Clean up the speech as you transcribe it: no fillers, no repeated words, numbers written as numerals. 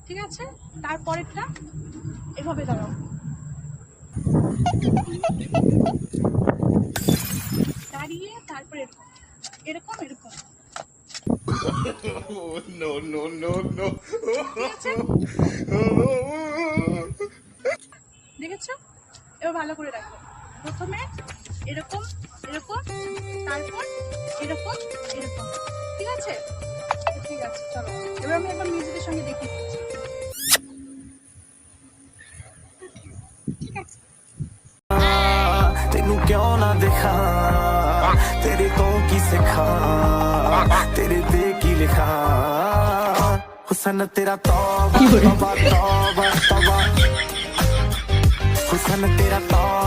ঠিক আছে, তারপরেরটা এভাবে দাঁড়াও, দাঁড়িয়ে তারপরে এরকম এরকম এরকম। No, no, no, no. ঠিক আছে, দেখেছো? এবার ভালো করে রাখো, প্রথমে এরকম এরকম, তারপর এরকম এরকম। ঠিক আছে, ঠিক আছে, চলো এবার আমি একবার মিউজিকের সঙ্গে দেখিয়ে দিচ্ছি। ঠিক আছে, तेनू क्यों ना दिखा तेरे को की सिखा तेरे पे की लिखा हुसन तेरा तौबा तौबा तौबा तौबा हुसन तेरा तौबा